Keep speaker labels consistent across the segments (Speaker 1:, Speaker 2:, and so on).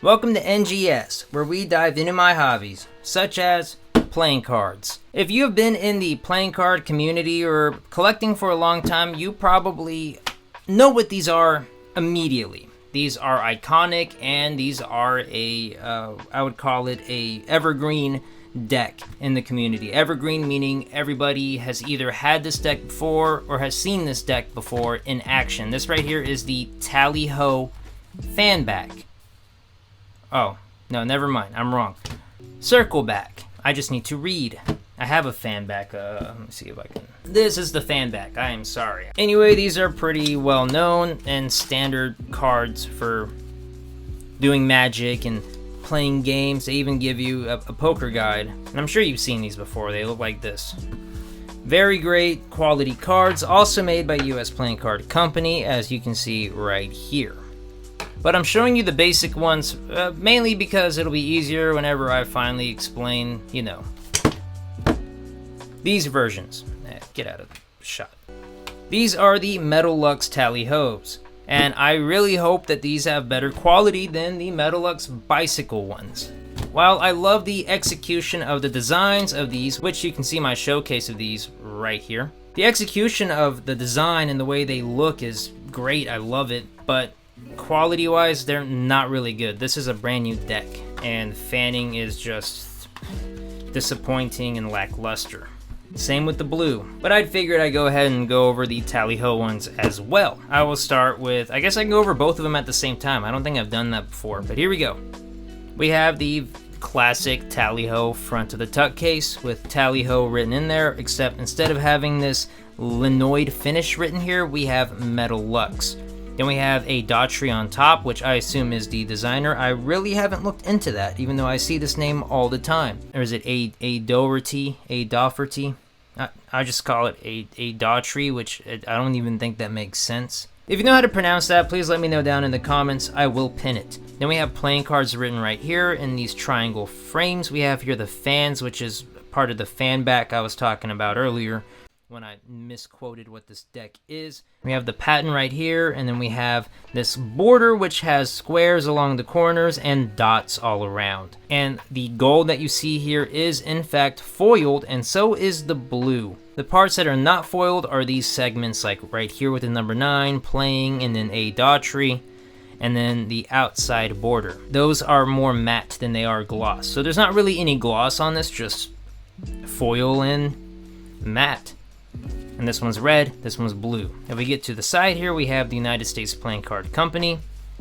Speaker 1: Welcome to NGS, where we dive into my hobbies, such as playing cards. If you have been in the playing card community or collecting for a long time, you probably know what these are immediately. These are iconic, and these are I would call it a evergreen deck in the community. Evergreen meaning everybody has either had this deck before or has seen this deck before in action. This right here is the Tally-Ho fan back. Oh, no, never mind. I'm wrong. Circle back. I just need to read. I have a fan back. Let me see if I can. This is the fan back. I am sorry. Anyway, these are pretty well known and standard cards for doing Magic and playing games. They even give you a poker guide. And I'm sure you've seen these before. They look like this. Very great quality cards. Also made by US Playing Card Company, as you can see right here. But I'm showing you the basic ones, mainly because it'll be easier whenever I finally explain, these versions. Get out of the shot. These are the Metalluxe Tally-Hos, and I really hope that these have better quality than the Metalluxe Bicycle ones. While I love the execution of the designs of these, which you can see my showcase of these right here, the execution of the design and the way they look is great, I love it, but quality wise, they're not really good. This is a brand new deck, and fanning is just disappointing and lackluster. Same with the blue, but I figured I'd go ahead and go over the Tally-Ho ones as well. I will start with, I guess I can go over both of them at the same time. I don't think I've done that before, but here we go. We have the classic Tally-Ho front of the tuck case with Tally-Ho written in there, except instead of having this linoid finish written here, we have Metalluxe. Then we have a Daughtry on top, which I assume is the designer. I really haven't looked into that, even though I see this name all the time. Or is it a Doherty? A Dougherty? I just call it a Daughtry, which I don't even think that makes sense. If you know how to pronounce that, please let me know down in the comments. I will pin it. Then we have playing cards written right here in these triangle frames. We have here the fans, which is part of the fan back I was talking about earlier when I misquoted what this deck is. We have the pattern right here, and then we have this border which has squares along the corners and dots all around. And the gold that you see here is in fact foiled, and so is the blue. The parts that are not foiled are these segments, like right here with the number 9 playing, and then a Daughtry, and then the outside border. Those are more matte than they are gloss. So there's not really any gloss on this, just foil and matte. And this one's red, this one's blue. If we get to the side here, we have the United States Playing Card Company.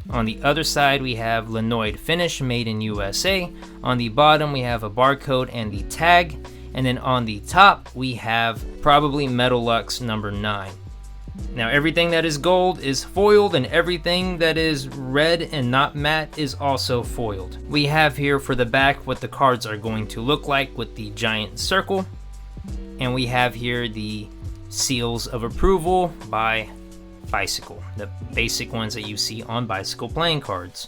Speaker 1: On the other side, we have linoid finish, made in USA. On the bottom, we have a barcode and the tag. And then on the top, we have probably Metalluxe number 9. Now, everything that is gold is foiled, and everything that is red and not matte is also foiled. We have here for the back what the cards are going to look like with the giant circle. And we have here the seals of approval by Bicycle, the basic ones that you see on Bicycle playing cards.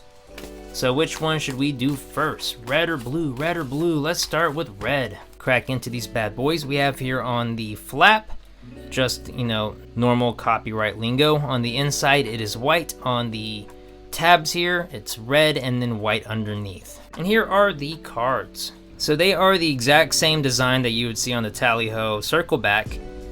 Speaker 1: So which one should we do first? Red or blue? Red or blue? Let's start with red. Crack into these bad boys. We have here on the flap, just, normal copyright lingo. On the inside, it is white. On the tabs here, it's red and then white underneath. And here are the cards. So they are the exact same design that you would see on the Tally-Ho circle back,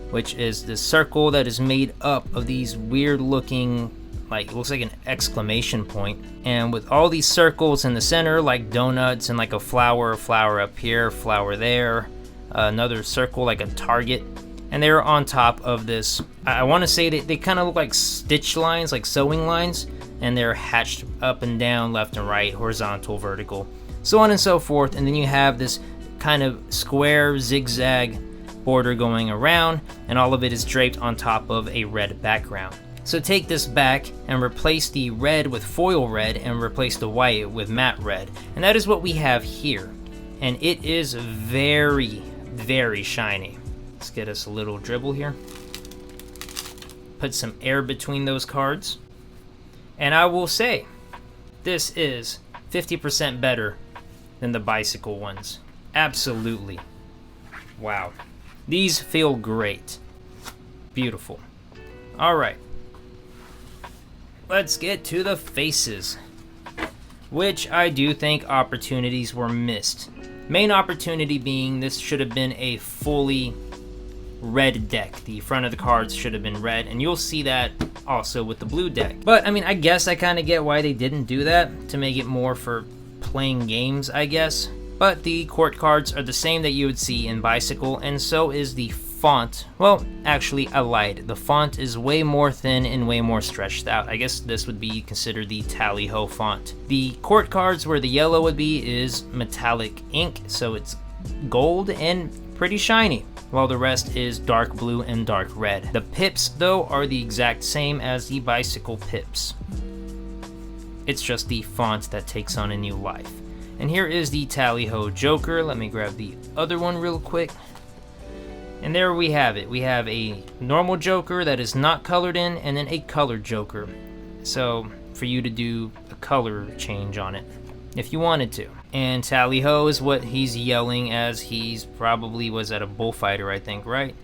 Speaker 1: which is this circle that is made up of these weird looking, it looks like an exclamation point. And with all these circles in the center, like donuts, and like a flower up here, flower there, another circle like a target. And they're on top of this, I want to say that they kind of look like stitch lines, like sewing lines, and they're hatched up and down, left and right, horizontal, vertical, so on and so forth. And then you have this kind of square zigzag border going around, and all of it is draped on top of a red background. So take this back and replace the red with foil red and replace the white with matte red. And that is what we have here. And it is very, very shiny. Let's get us a little dribble here. Put some air between those cards. And I will say, this is 50% better than the Bicycle ones. Absolutely. Wow. These feel great. Beautiful. All right. Let's get to the faces. which I do think opportunities were missed. Main opportunity being this should have been a fully red deck. The front of the cards should have been red, and you'll see that also with the blue deck. But I mean, I guess I kind of get why they didn't do that, to make it more for playing games, I guess. But the court cards are the same that you would see in Bicycle, and so is the font. Well, actually, I lied. The font is way more thin and way more stretched out. I guess this would be considered the Tally-Ho font. The court cards, where the yellow would be, is metallic ink, so it's gold and pretty shiny, while the rest is dark blue and dark red. The pips, though, are the exact same as the Bicycle pips. It's just the font that takes on a new life. And here is the Tally-Ho Joker. Let me grab the other one real quick. And there we have it. We have a normal Joker that is not colored in, and then a colored Joker. So, for you to do a color change on it, if you wanted to. And Tally-Ho is what he's yelling as he's probably was at a bullfighter, I think, right?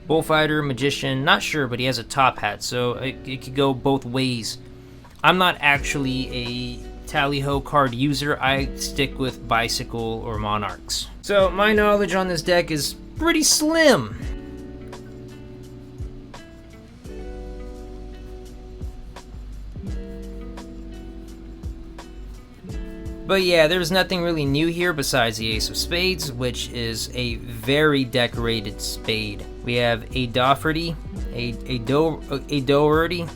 Speaker 1: Bullfighter, magician, not sure, but he has a top hat, so it could go both ways. I'm not actually a Tally-Ho card user. I stick with Bicycle or Monarchs. So my knowledge on this deck is pretty slim. But yeah, there's nothing really new here besides the Ace of Spades, which is a very decorated spade. We have a Dougherty, a Dougherty,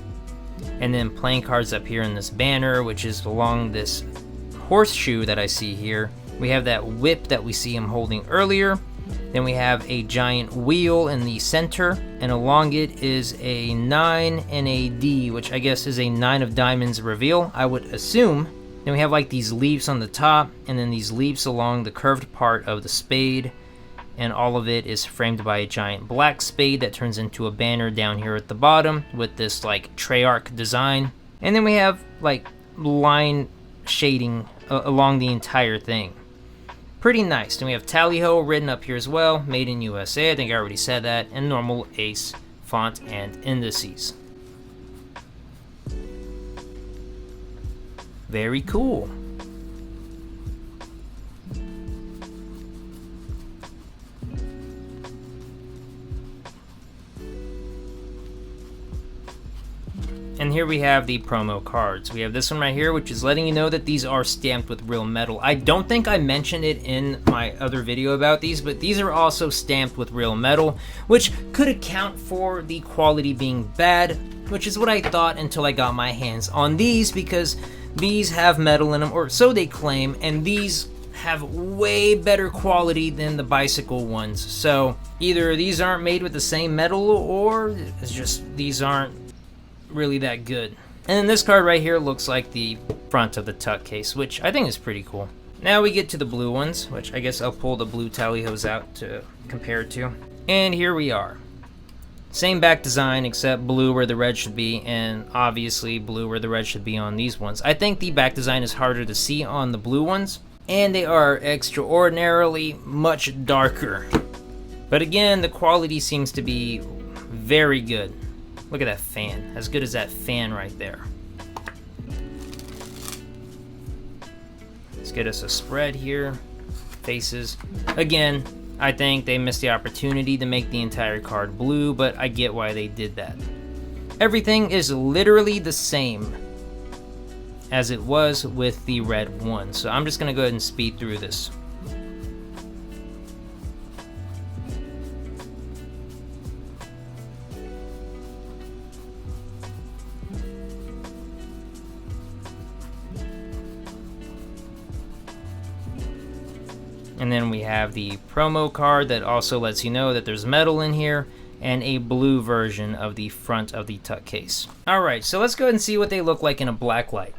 Speaker 1: and then playing cards up here in this banner, which is along this horseshoe that I see here. We have that whip that we see him holding earlier. Then we have a giant wheel in the center, and along it is a 9 and a D, which I guess is a 9 of diamonds reveal, I would assume. Then we have like these leaves on the top, and then these leaves along the curved part of the spade, and all of it is framed by a giant black spade that turns into a banner down here at the bottom with this like Treyarch design. And then we have like line shading along the entire thing. Pretty nice. Then we have Tally-Ho written up here as well, made in USA, I think I already said that, and normal Ace font and indices. Very cool. And here we have the promo cards. We have this one right here, which is letting you know that these are stamped with real metal. I don't think I mentioned it in my other video about these, but these are also stamped with real metal, which could account for the quality being bad, which is what I thought until I got my hands on these, because these have metal in them, or so they claim, and these have way better quality than the Bicycle ones. So either these aren't made with the same metal, or it's just these aren't really that good. And then this card right here looks like the front of the tuck case, which I think is pretty cool. Now we get to the blue ones, which I guess I'll pull the blue Tally-Hos out to compare it to. And here we are. Same back design, except blue where the red should be, and obviously blue where the red should be on these ones. I think the back design is harder to see on the blue ones, and they are extraordinarily much darker. But again, the quality seems to be very good. Look at that fan, as good as that fan right there. Let's get us a spread here. Faces. Again, I think they missed the opportunity to make the entire card blue, but I get why they did that. Everything is literally the same as it was with the red one, so I'm just gonna go ahead and speed through this. And then we have the promo card that also lets you know that there's metal in here, and a blue version of the front of the tuck case. Alright, so let's go ahead and see what they look like in a black light.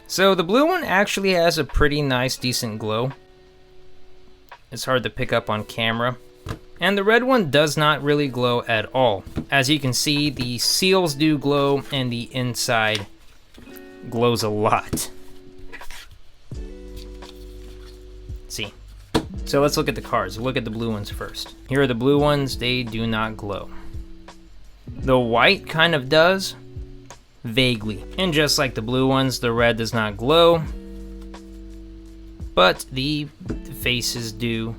Speaker 1: So the blue one actually has a pretty nice, decent glow. It's hard to pick up on camera. And the red one does not really glow at all. As you can see, the seals do glow, and the inside glows a lot. See. So let's look at the cards. Look at the blue ones first. Here are the blue ones. They do not glow. The white kind of does, vaguely. And just like the blue ones, the red does not glow, but the faces do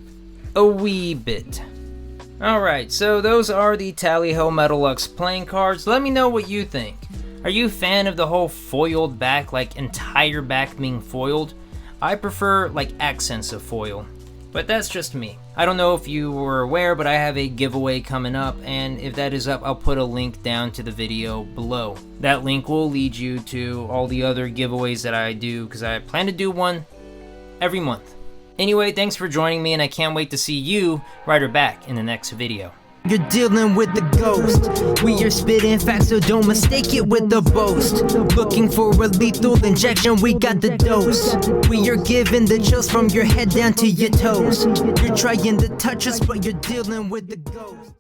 Speaker 1: a wee bit. Alright, so those are the Tally Ho Metalluxe playing cards. Let me know what you think. Are you a fan of the whole foiled back, like entire back being foiled? I prefer like accents of foil, but that's just me. I don't know if you were aware, but I have a giveaway coming up, and if that is up, I'll put a link down to the video below. That link will lead you to all the other giveaways that I do, because I plan to do one every month. Anyway, thanks for joining me, and I can't wait to see you right or back in the next video.
Speaker 2: You're dealing with the ghost. We are spitting facts, so don't mistake it with a boast. Looking for a lethal injection, we got the dose. We are giving the chills from your head down to your toes. You're trying to touch us, but you're dealing with the ghost.